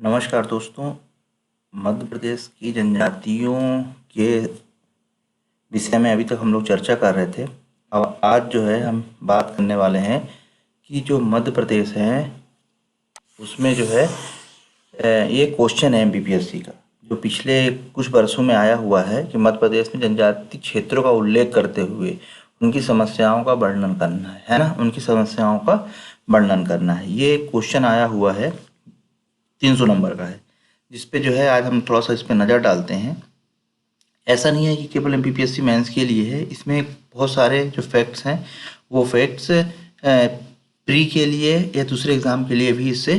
नमस्कार दोस्तों। मध्य प्रदेश की जनजातियों के विषय में अभी तक हम लोग चर्चा कर रहे थे। अब आज जो है हम बात करने वाले हैं कि जो मध्य प्रदेश है उसमें जो है ये क्वेश्चन है एमपीपीएससी का, जो पिछले कुछ वर्षों में आया हुआ है कि मध्य प्रदेश में जनजाति क्षेत्रों का उल्लेख करते हुए उनकी समस्याओं का वर्णन करना है ना, उनकी समस्याओं का वर्णन करना है। ये क्वेश्चन आया हुआ है, 300 नंबर का है, जिस पे जो है आज हम थोड़ा सा इस पे नज़र डालते हैं। ऐसा नहीं है कि केवल एमपीपीएससी मेंस के लिए है, इसमें बहुत सारे जो फैक्ट्स हैं वो फैक्ट्स प्री के लिए या दूसरे एग्ज़ाम के लिए भी इससे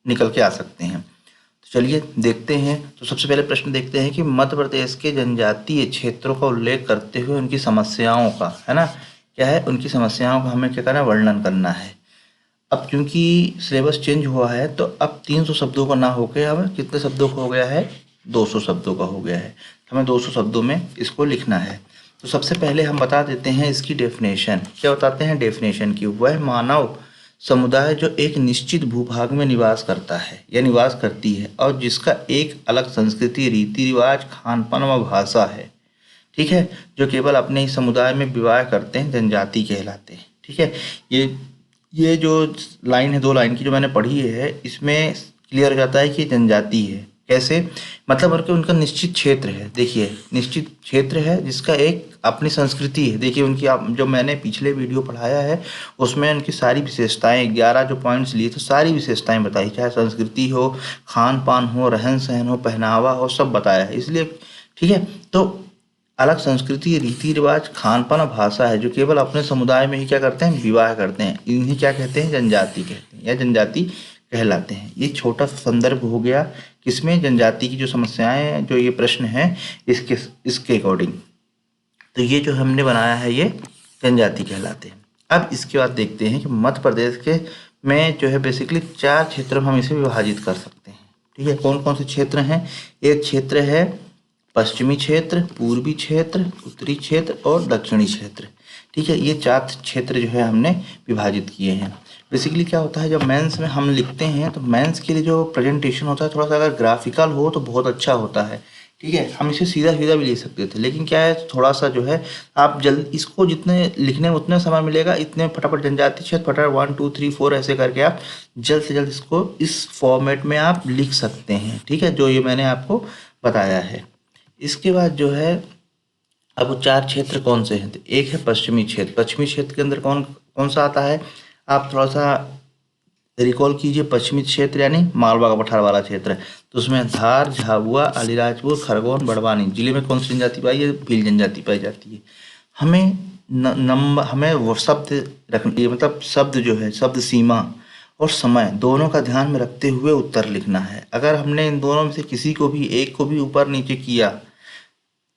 निकल के आ सकते हैं। तो चलिए देखते हैं। तो सबसे पहले प्रश्न देखते हैं कि मध्य प्रदेश के जनजातीय क्षेत्रों का उल्लेख करते हुए उनकी समस्याओं का, है ना, क्या है, उनकी समस्याओं का हमें क्या करना है, वर्णन करना है। अब क्योंकि सिलेबस चेंज हुआ है तो अब 300 शब्दों का ना होकर अब कितने शब्दों का हो गया है, 200 शब्दों का हो गया है। तो हमें 200 शब्दों में इसको लिखना है। तो सबसे पहले हम बता देते हैं इसकी डेफिनेशन। क्या बताते हैं डेफिनेशन की? वह मानव समुदाय जो एक निश्चित भूभाग में निवास करता है या निवास करती है और जिसका एक अलग संस्कृति, रीति रिवाज, खान पान व भाषा है। ठीक है, जो केवल अपने ही समुदाय में विवाह करते हैं जनजाति कहलाते हैं। ठीक है, ये जो लाइन है, 2 लाइन की जो मैंने पढ़ी है, इसमें क्लियर हो जाता है कि जनजाति है। कैसे? मतलब उनका निश्चित क्षेत्र है। देखिए, निश्चित क्षेत्र है जिसका एक अपनी संस्कृति है। देखिए उनकी, आप जो मैंने पिछले वीडियो पढ़ाया है उसमें उनकी सारी विशेषताएं, 11 जो पॉइंट्स लिए तो सारी विशेषताएं बताई, चाहे संस्कृति हो, खान पान हो, रहन सहन हो, पहनावा हो, सब बताया है। इसलिए ठीक है, तो अलग संस्कृति, रीति रिवाज, खान पान और भाषा है जो केवल अपने समुदाय में ही क्या करते हैं, विवाह करते हैं। इन्हें क्या कहते हैं, जनजाति कहते हैं या जनजाति कहलाते हैं। ये छोटा सा संदर्भ हो गया किसमें, जनजाति की जो समस्याएं हैं, जो ये प्रश्न है इसके अकॉर्डिंग। तो ये जो हमने बनाया है ये जनजाति कहलाते हैं। अब इसके बाद देखते हैं कि मध्य प्रदेश के में जो है बेसिकली 4 क्षेत्रों में हम इसे विभाजित कर सकते हैं। ठीक है, कौन कौन से क्षेत्र हैं? एक क्षेत्र है पश्चिमी क्षेत्र, पूर्वी क्षेत्र, उत्तरी क्षेत्र और दक्षिणी क्षेत्र। ठीक है, ये 4 क्षेत्र जो है हमने विभाजित किए हैं। बेसिकली क्या होता है, जब मेंस में हम लिखते हैं तो मेंस के लिए जो प्रेजेंटेशन होता है थोड़ा सा अगर ग्राफिकल हो तो बहुत अच्छा होता है। ठीक है, हम इसे सीधा सीधा भी ले सकते थे, लेकिन क्या है, थोड़ा सा जो है आप जल्द इसको जितने लिखने में उतना समय मिलेगा, इतने फटाफट जनजाति क्षेत्र फटाफट 1 2 3 4 ऐसे करके आप जल्द से जल्द इसको इस फॉर्मेट में आप लिख सकते हैं। ठीक है, जो ये मैंने आपको बताया है। इसके बाद जो है, अब वो 4 क्षेत्र कौन से हैं? तो एक है पश्चिमी क्षेत्र। पश्चिमी क्षेत्र के अंदर कौन कौन सा आता है, आप थोड़ा सा रिकॉल कीजिए। पश्चिमी क्षेत्र यानी मालवा का पठार वाला क्षेत्र है। तो उसमें धार, झाबुआ, अलीराजपुर, खरगोन, बड़वानी जिले में कौन सी जनजाति पाई है? भील जनजाति पाई जाती है। हमें नंबर, हमें वो शब्द रखनी, मतलब शब्द जो है, शब्द सीमा और समय दोनों का ध्यान में रखते हुए उत्तर लिखना है। अगर हमने इन दोनों में से किसी को भी, एक को भी ऊपर नीचे किया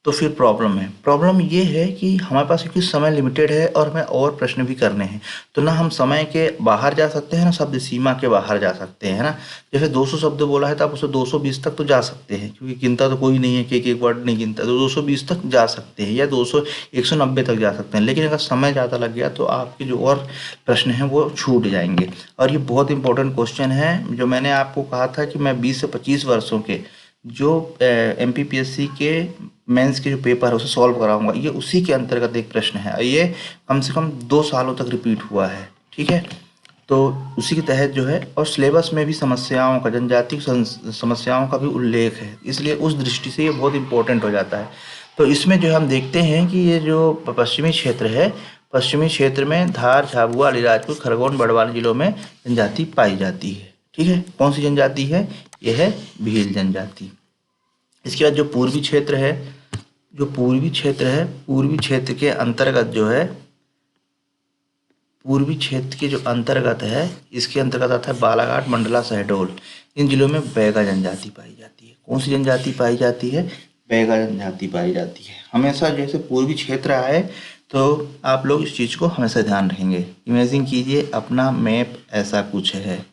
तो फिर प्रॉब्लम है। प्रॉब्लम ये है कि हमारे पास क्योंकि समय लिमिटेड है और हमें और प्रश्न भी करने हैं, तो ना हम समय के बाहर जा सकते हैं ना शब्द सीमा के बाहर जा सकते हैं, है ना। जैसे 200 शब्द बोला है तो आप उसे 220 तक तो जा सकते हैं, क्योंकि गिनता तो कोई नहीं है कि एक एक वर्ड नहीं गिनता, तो 220 तक जा सकते हैं या 190 तक जा सकते हैं। लेकिन अगर समय ज़्यादा लग गया तो आपके जो और प्रश्न हैं वो छूट जाएंगे। और ये बहुत इंपॉर्टेंट क्वेश्चन है, जो मैंने आपको कहा था कि मैं 20 से 25 वर्षों के जो एमपीपीएससी के मेंस के जो पेपर है उसे सॉल्व कराऊंगा। ये उसी के अंतर्गत एक प्रश्न है, ये कम से कम 2 सालों तक रिपीट हुआ है। ठीक है, तो उसी के तहत जो है, और सिलेबस में भी समस्याओं का, जनजाति समस्याओं का भी उल्लेख है, इसलिए उस दृष्टि से ये बहुत इंपॉर्टेंट हो जाता है। तो इसमें जो हम देखते हैं कि ये जो पश्चिमी क्षेत्र है, पश्चिमी क्षेत्र में धार, झाबुआ, अलीराजपुर, खरगोन, बड़वानी जिलों में जनजाति पाई जाती है। ठीक है, कौन सी जनजाति है? यह है भील जनजाति। इसके बाद जो पूर्वी क्षेत्र है, जो पूर्वी क्षेत्र है, पूर्वी क्षेत्र के अंतर्गत जो है, पूर्वी क्षेत्र के जो अंतर्गत है, इसके अंतर्गत आता है बालाघाट, मंडला, शहडोल। इन जिलों में बैगा जनजाति पाई जाती है। कौन सी जनजाति पाई जाती है? बैगा जनजाति पाई जाती है। हमेशा जैसे पूर्वी क्षेत्र आए तो आप लोग इस चीज़ को हमेशा ध्यान रखेंगे। इमेजिन कीजिए अपना मैप ऐसा कुछ है,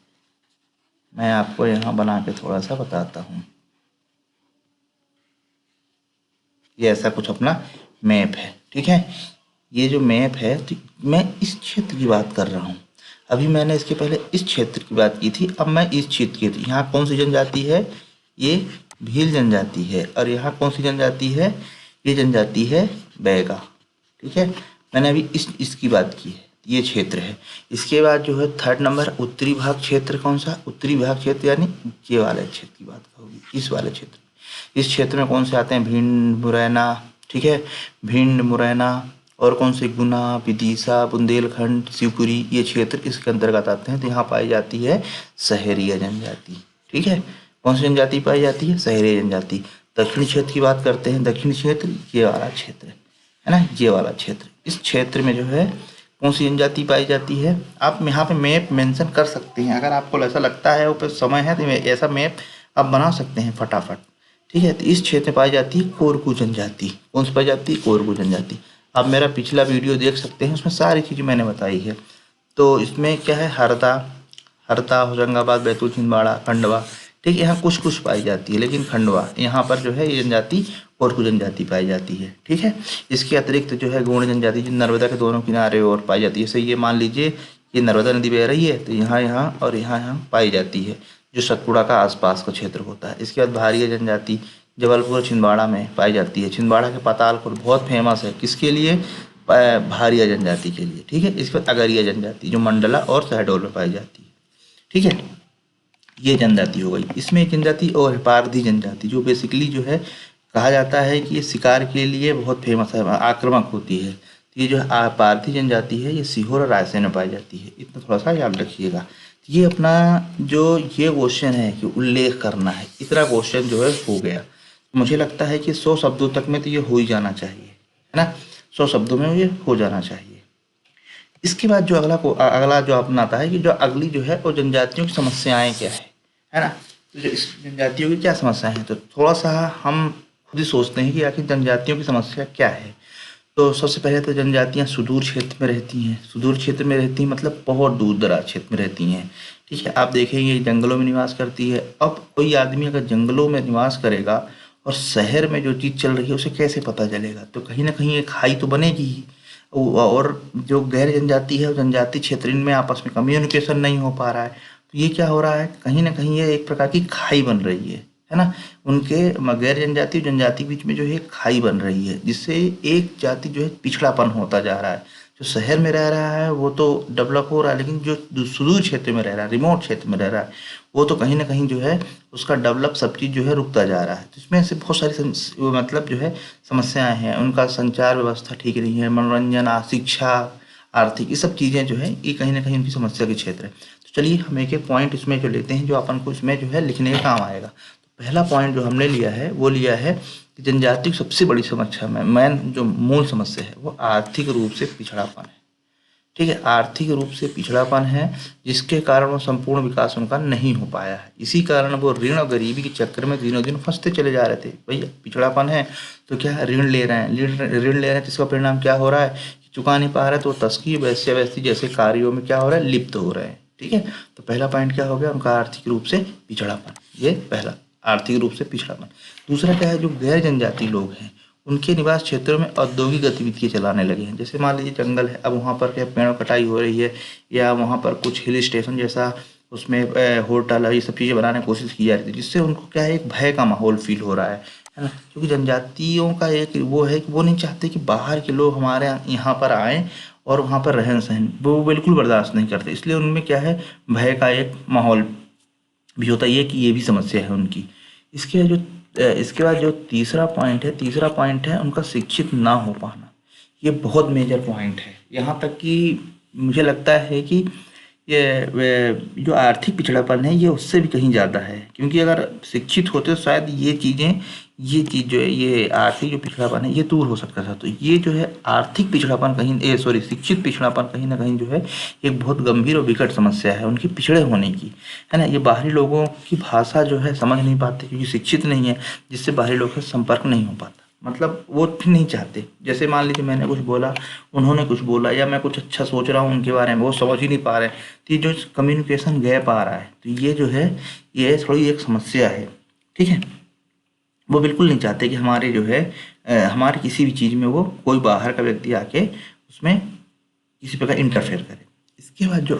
मैं आपको यहाँ बना के थोड़ा सा बताता हूँ। ये ऐसा कुछ अपना मैप है। ठीक है, ये जो मैप है, तो मैं इस क्षेत्र की बात कर रहा हूँ। अभी मैंने इसके पहले इस क्षेत्र की बात की थी, अब मैं इस क्षेत्र की थी। यहाँ कौन सी जनजाति है? ये भील जनजाति है। और यहाँ कौन सी जनजाति है? ये जनजाति है बैगा। ठीक है, मैंने अभी इसकी बात की है, ये क्षेत्र है। इसके बाद जो है थर्ड नंबर उत्तरी भाग क्षेत्र, कौन सा? उत्तरी भाग क्षेत्र यानी ये वाले क्षेत्र की बात होगी, इस वाले क्षेत्र। इस क्षेत्र में कौन से आते हैं? भिंड, मुरैना, ठीक है, भिंड, मुरैना, और कौन से? गुना, विदिशा, बुंदेलखंड, शिवपुरी, ये क्षेत्र इसके अंतर्गत आते हैं। तो यहाँ पाई जाती है सहरिया जनजाति। ठीक है, कौन सी जनजाति पाई जाती है? सहरिया जनजाति। दक्षिणी क्षेत्र की बात करते हैं। दक्षिणी क्षेत्र ये वाला क्षेत्र है ना, ये वाला क्षेत्र। इस क्षेत्र में जो है कौन सी जनजाति पाई जाती है? आप यहाँ पे मैप मेंशन कर सकते हैं, अगर आपको ऐसा लगता है ऊपर समय है तो ऐसा मैप आप बना सकते हैं फटाफट। ठीक है, तो इस क्षेत्र में पाई जाती है कोरकू जनजाति। कौन सी पाई जाती है? कोरकू जनजाति। आप मेरा पिछला वीडियो देख सकते हैं, उसमें सारी चीज़ें मैंने बताई है। तो इसमें क्या है? हरदा, होशंगाबाद, बैतूल, छिंदवाड़ा, खंडवा, ठीक है, यहाँ कुछ कुछ पाई जाती है, लेकिन खंडवा यहाँ पर जो है ये जनजाति कोरकू जनजाति पाई जाती है। ठीक है, इसके अतिरिक्त जो है गोंड जनजाति जो नर्मदा के दोनों किनारे और पाई जाती है। जैसे ये मान लीजिए ये नर्मदा नदी बह रही है, तो यहाँ और यहाँ पाई जाती है, जो सतपुड़ा का आसपास का क्षेत्र होता है। इसके बाद भारिया जनजाति जबलपुर, छिंदवाड़ा में पाई जाती है। छिंदवाड़ा के पातालपुर बहुत फेमस है, किसके लिए? भारिया जनजाति के लिए। ठीक है, इसके बाद अगरिया जनजाति जो मंडला और शहडोल में पाई जाती है। ठीक है, ये जनजाति हो गई। इसमें एक जनजाति और है पारधी जनजाति, जो बेसिकली जो है कहा जाता है कि ये शिकार के लिए बहुत फेमस है, आक्रामक होती है। तो ये जो पारधी जनजाति है ये सीहोर और रायसेन में पाई जाती है, इतना थोड़ा सा याद रखिएगा। ये अपना जो ये क्वेश्चन है कि उल्लेख करना है, इतना क्वेश्चन जो है हो गया। मुझे लगता है कि 100 शब्दों तक में तो ये हो ही जाना चाहिए, है ना, 100 शब्दों में ये हो जाना चाहिए। इसके बाद जो अगला जो अपना आता है कि जो अगली जो है वो जनजातियों की समस्याएं क्या है ना। तो जो इस जनजातियों की क्या समस्याएं हैं, तो थोड़ा सा हम खुद ही सोचते हैं कि आखिर जनजातियों की समस्या क्या है। तो सबसे पहले तो जनजातियां सुदूर क्षेत्र में रहती हैं। सुदूर क्षेत्र में रहती हैं मतलब बहुत दूर दराज क्षेत्र में रहती हैं। ठीक है, आप देखेंगे जंगलों में निवास करती है। अब कोई आदमी अगर जंगलों में निवास करेगा और शहर में जो चीज़ चल रही है उसे कैसे पता चलेगा? तो कहीं ना कहीं एक खाई तो बनेगी ही। और जो गैर जनजाति है, जनजाति क्षेत्र, इनमें आपस में कम्युनिकेशन नहीं हो पा रहा है। तो ये क्या हो रहा है? कहीं ना कहीं ये एक प्रकार की खाई बन रही है ना। उनके गैर जनजाति और जनजाति के बीच में जो है खाई बन रही है, जिससे एक जाति जो है पिछड़ापन होता जा रहा है। जो शहर में रह रहा है वो तो डेवलप हो रहा है, लेकिन जो सुदूर क्षेत्र में रह रहा है, रिमोट क्षेत्र में रह रहा है, वो तो कहीं ना कहीं जो है उसका डेवलप सब चीज़ जो है रुकता जा रहा है। तो इसमें से बहुत सारी मतलब जो है समस्याएं हैं। उनका संचार व्यवस्था ठीक नहीं है, मनोरंजन, शिक्षा, आर्थिक, ये सब चीज़ें जो है ये कहीं ना कहीं उनकी समस्या के क्षेत्र है। तो चलिए हम एक एक पॉइंट इसमें जो लेते हैं जो अपन को इसमें जो है लिखने का काम आएगा। तो पहला पॉइंट जो हमने लिया है वो लिया है कि जनजाति की सबसे बड़ी समस्या में मेन जो मूल समस्या है वो आर्थिक रूप से पिछड़ापन है। ठीक है, आर्थिक रूप से पिछड़ापन है, जिसके कारण वो संपूर्ण विकास उनका नहीं हो पाया है। इसी कारण वो ऋण और गरीबी के चक्कर में दिनों दिन फंसते चले जा रहे थे। भैया पिछड़ापन है तो क्या है? ऋण ले रहे हैं, ऋण ले रहे हैं, तो इसका परिणाम क्या हो रहा है? चुका नहीं पा रहे तो तस्करी, वैश्य जैसे कार्यों में क्या हो रहा है? लिप्त हो रहे हैं। ठीक है, तो पहला पॉइंट क्या हो गया? उनका आर्थिक रूप से पिछड़ापन, ये पहला, आर्थिक रूप से पिछड़ापन। दूसरा क्या है? जो गैर जनजाति लोग हैं उनके निवास क्षेत्रों में औद्योगिक गतिविधियाँ चलाने लगे हैं। जैसे मान लीजिए जंगल है, अब वहाँ पर क्या पेड़ कटाई हो रही है, या वहाँ पर कुछ हिल स्टेशन जैसा उसमें होटल ये सब चीज़ें बनाने की कोशिश की जा रही थी, जिससे उनको क्या है? एक भय का माहौल फील हो रहा है ना। क्योंकि जनजातियों का एक वो है कि वो नहीं चाहते कि बाहर के लोग हमारे यहाँ पर आएँ और वहाँ पर रहन सहन वो बिल्कुल बर्दाश्त नहीं करते। इसलिए उनमें क्या है? भय का एक माहौल भी होता है, कि ये भी समस्या है उनकी। इसके बाद जो तीसरा पॉइंट है उनका शिक्षित ना हो पाना। ये बहुत मेजर पॉइंट है। यहाँ तक कि मुझे लगता है कि जो आर्थिक पिछड़ापन है ये उससे भी कहीं ज़्यादा है, क्योंकि अगर शिक्षित होते तो शायद ये चीज़ जो है, ये आर्थिक जो पिछड़ापन है ये दूर हो सकता था। तो ये जो है आर्थिक पिछड़ापन शिक्षित पिछड़ापन कहीं ना कहीं जो है एक बहुत गंभीर और विकट समस्या है उनके पिछड़े होने की, है ना। ये बाहरी लोगों की भाषा जो है समझ नहीं पाते, क्योंकि शिक्षित नहीं है, जिससे बाहरी लोगों से संपर्क नहीं हो पाता। मतलब वो भी नहीं चाहते। जैसे मान लीजिए मैंने कुछ बोला, उन्होंने कुछ बोला, या मैं कुछ अच्छा सोच रहा हूँ उनके बारे में, वो समझ ही नहीं पा रहे। तो ये जो कम्युनिकेशन गैप आ रहा है, तो ये जो है ये थोड़ी एक समस्या है। ठीक है, वो बिल्कुल नहीं चाहते कि हमारे जो है हमारे किसी भी चीज़ में वो कोई बाहर का व्यक्ति आके उसमें किसी प्रकार इंटरफेयर करे। इसके बाद जो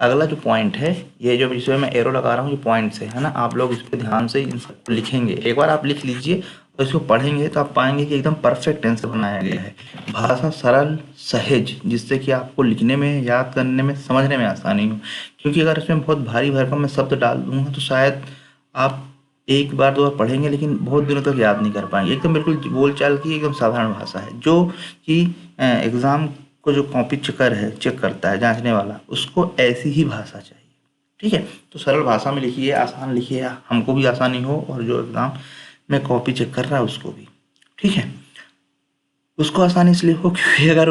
अगला जो पॉइंट है, ये जो जिसमें मैं एरो लगा रहा हूँ, ये पॉइंट्स है ना, आप लोग इस पे ध्यान से इन सबको लिखेंगे। एक बार आप लिख लीजिए और इसको पढ़ेंगे तो आप पाएंगे कि एकदम परफेक्ट आंसर बनाया गया है। भाषा सरल सहज, जिससे कि आपको लिखने में, याद करने में, समझने में आसानी हो। क्योंकि अगर इसमें बहुत भारी भरकम मैं शब्द डाल दूंगा तो शायद आप एक बार 2 बार पढ़ेंगे लेकिन बहुत दिनों तक याद नहीं कर पाएंगे। एकदम बिल्कुल बोलचाल की एकदम साधारण भाषा है, जो कि एग्ज़ाम को जो कॉपी चेक करता है जांचने वाला, उसको ऐसी ही भाषा चाहिए। ठीक है, तो सरल भाषा में लिखिए, आसान लिखिए, हमको भी आसानी हो और जो एग्ज़ाम में कॉपी चेक कर रहा है उसको भी। ठीक है, उसको आसानी इसलिए हो क्योंकि अगर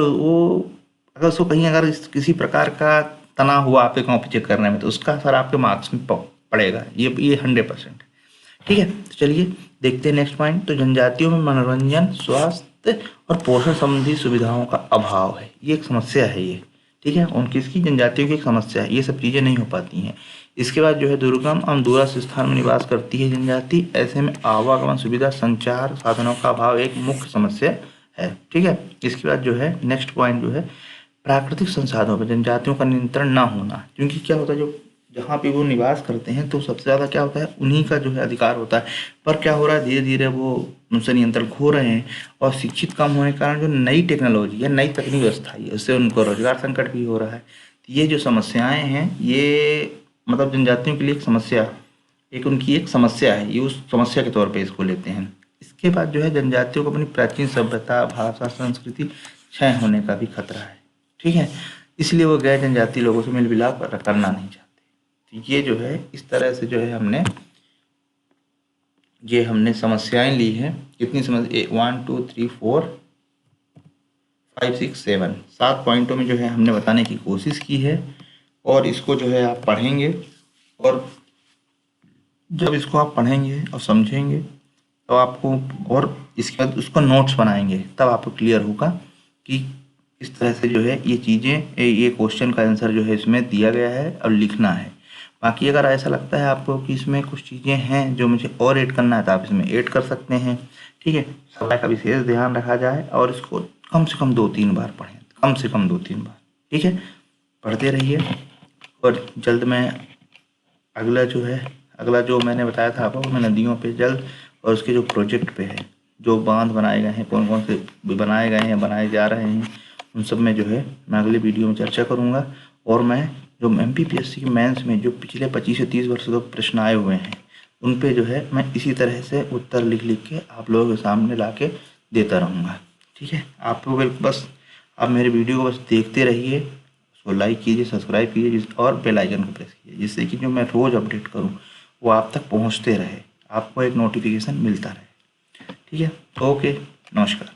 उसको कहीं अगर किसी प्रकार का तनाव हुआ आपके कॉपी चेक करने में तो उसका असर आपके मार्क्स में पड़ेगा, ये 100%। ठीक है, तो चलिए देखते हैं नेक्स्ट पॉइंट। तो जनजातियों में मनोरंजन, स्वास्थ्य और पोषण संबंधी सुविधाओं का अभाव है, ये एक समस्या है ये। ठीक है, उनकी इसकी जनजातियों की एक समस्या है, ये सब चीज़ें नहीं हो पाती हैं। इसके बाद जो है दुर्गम एवं दूरस्थ स्थान में निवास करती है जनजाति, ऐसे में आवागमन सुविधा, संचार साधनों का अभाव एक मुख्य समस्या है। ठीक है, इसके बाद जो है नेक्स्ट पॉइंट जो है प्राकृतिक संसाधनों पर जनजातियों का नियंत्रण ना होना। क्योंकि क्या होता है, जो जहाँ पे वो निवास करते हैं तो सबसे ज़्यादा क्या होता है, उन्हीं का जो है अधिकार होता है। पर क्या हो रहा है, धीरे धीरे वो उनसे नियंत्रण खो रहे हैं और शिक्षित कम होने के कारण जो नई टेक्नोलॉजी है, नई तकनीक व्यवस्था है, उससे उनको रोजगार संकट भी हो रहा है। तो ये जो समस्याएं हैं, ये मतलब जनजातियों के लिए एक समस्या, एक उनकी एक समस्या है, ये उस समस्या के तौर पे इसको लेते हैं। इसके बाद जो है जनजातियों को अपनी प्राचीन सभ्यता, भाषा, संस्कृति क्षय होने का भी खतरा है। ठीक है, इसलिए वो गैर जनजाति लोगों से मिल मिलाप करना नहीं चाहते। तो ये जो है इस तरह से जो है हमने समस्याएं ली हैं। कितनी समस्या, 1 2 3 4 5 6 7 7 पॉइंटों में जो है हमने बताने की कोशिश की है। और इसको जो है आप पढ़ेंगे, और जब इसको आप पढ़ेंगे और समझेंगे तो आपको, और इसके बाद उसको नोट्स बनाएंगे, तब आपको क्लियर होगा कि इस तरह से जो है ये चीज़ें, ये क्वेश्चन का आंसर जो है इसमें दिया गया है और लिखना है। बाकी अगर ऐसा लगता है आपको कि इसमें कुछ चीज़ें हैं जो मुझे और ऐड करना है तो आप इसमें ऐड कर सकते हैं। ठीक है, समय का विशेष ध्यान रखा जाए और इसको कम से कम 2-3 बार पढ़ें, कम से कम 2-3 बार। ठीक है, पढ़ते रहिए। और जल्द मैं अगला जो मैंने बताया था आपको, मैं नदियों पे जल और उसके जो प्रोजेक्ट पे है, जो बांध बनाए गए हैं, कौन कौन से बनाए गए हैं, बनाए जा रहे हैं, उन सब में जो है मैं अगले वीडियो में चर्चा करूँगा। और मैं जो MPPSC की मेंस में जो पिछले 25 से 30 वर्ष तक प्रश्न आए हुए हैं, उन पे जो है मैं इसी तरह से उत्तर लिख के आप लोगों के सामने ला के देता रहूँगा। ठीक है, आप लोग बस आप मेरे वीडियो को बस देखते रहिए, उसको लाइक कीजिए, सब्सक्राइब कीजिए और बेल आइकन को प्रेस कीजिए, जिससे कि जो मैं रोज़ अपडेट करूँ वो आप तक पहुँचते रहे, आपको एक नोटिफिकेशन मिलता रहे। ठीक है, ओके, नमस्कार।